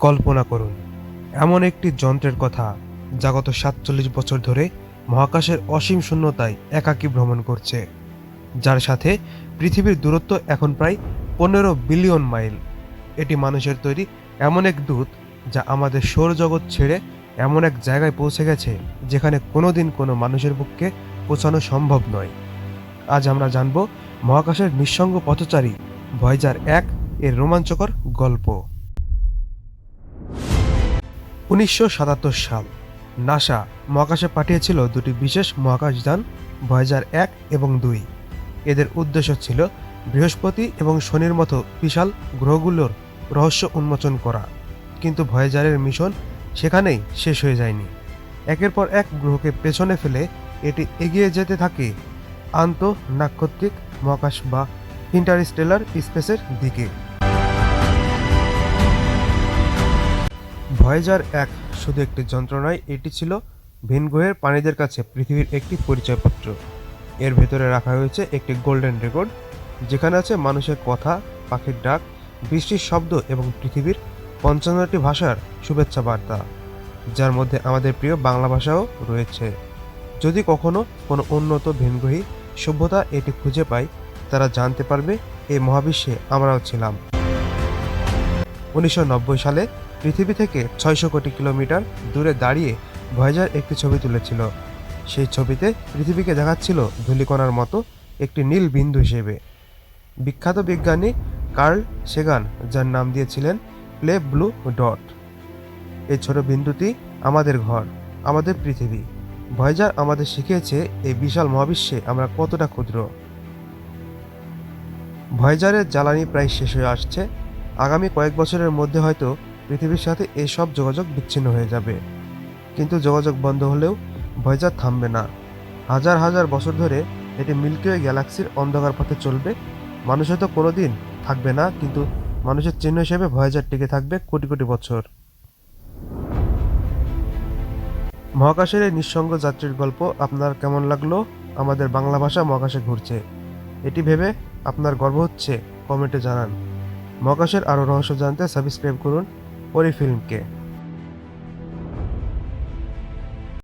কল্পনা করুন, এমন একটি যন্ত্রের কথা যা গত ৪৭ বছর ধরে মহাকাশের অসীম শূন্যতায় একাকী ভ্রমণ করছে, যার সাথে পৃথিবীর দূরত্ব এখন প্রায় ১৫ বিলিয়ন মাইল। এটি মানুষের তৈরি এমন এক দূত যা আমাদের সৌরজগৎ ছেড়ে এমন এক জায়গায় পৌঁছে গেছে যেখানে কোনোদিন কোনো মানুষের পক্ষে পৌঁছানো সম্ভব নয়। আজ আমরা জানব মহাকাশের নিঃসঙ্গ পথচারী ভয়েজার ১ এর রোমাঞ্চকর গল্প। ১৯৭৭ সাল নাসা মহাকাশে পাঠিয়েছিল দুটি বিশেষ মহাকাশযান ভয়েজার ১ এবং ২। এদের উদ্দেশ্য ছিল বৃহস্পতি এবং শনির মতো বিশাল গ্রহগুলোর রহস্য উন্মোচন করা। কিন্তু ভয়েজারের মিশন সেখানেই শেষ হয়ে যায়নি। একের পর এক গ্রহকে পেছনে ফেলে এটি এগিয়ে যেতে থাকে আন্তঃনাক্ষত্রিক মহাকাশ বা ইন্টারস্টেলার স্পেসের দিকে। ভয়েজার ১ শুধু একটি যন্ত্র নয়, এটি ছিল ভিন গ্রহের প্রাণীদের কাছে পৃথিবীর একটি পরিচয়পত্র। এর ভেতরে রাখা হয়েছে একটি গোল্ডেন রেকর্ড, যেখানে আছে মানুষের কথা, পাখির ডাক, বৃষ্টির শব্দ এবং পৃথিবীর ৫৫টি ভাষার শুভেচ্ছা বার্তা, যার মধ্যে আমাদের প্রিয় বাংলা ভাষাও রয়েছে। যদি কখনো কোনো উন্নত ভিনগ্রহী সভ্যতা এটি খুঁজে পায়, তারা জানতে পারবে এই মহাবিশ্বে আমরাও ছিলাম। ১৯৯০ সালে পৃথিবী থেকে ৬০০ কোটি কিলোমিটার দূরে দাঁড়িয়ে ভয়েজার একটি ছবি তুলেছিল। সেই ছবিতে পৃথিবীকে দেখাচ্ছিল ধূলিকণার মতো একটি নীল বিন্দু হিসেবে। বিখ্যাত বিজ্ঞানী কার্ল সেগান যার নাম দিয়েছিলেন প্লে ব্লু ডট। এই ছোট বিন্দুটি আমাদের ঘর, আমাদের পৃথিবী। ভয়েজার আমাদের শিখিয়েছে এই বিশাল মহাবিশ্বে আমরা কতটা ক্ষুদ্র। ভয়েজারের জ্বালানি প্রায় শেষ হয়ে আসছে। আগামী কয়েক বছরের মধ্যে হয়তো পৃথিবীর সাথে এই সব যোগাযোগ বিচ্ছিন্ন হয়ে যাবে। কিন্তু যোগাযোগ বন্ধ হলেও ভয়েজার থামবে না। হাজার হাজার বছর ধরে এটি মিল্কি ওয়ে গ্যালাক্সির অন্ধকার পথে চলবে। মানুষ হয়তো কোনোদিন থাকবে না, কিন্তু মানুষের চিহ্ন হিসেবে ভয়েজার টিকে থাকবে কোটি কোটি বছর। মহাকাশের এই নিঃসঙ্গ যাত্রীর গল্প আপনার কেমন লাগলো? আমাদের বাংলা ভাষা মহাকাশে ঘুরছে, এটি ভেবে আপনার গর্ব হচ্ছে? কমেন্টে জানান। মহাকাশের আরও রহস্য জানতে সাবস্ক্রাইব করুন পরি ফিল্মকে।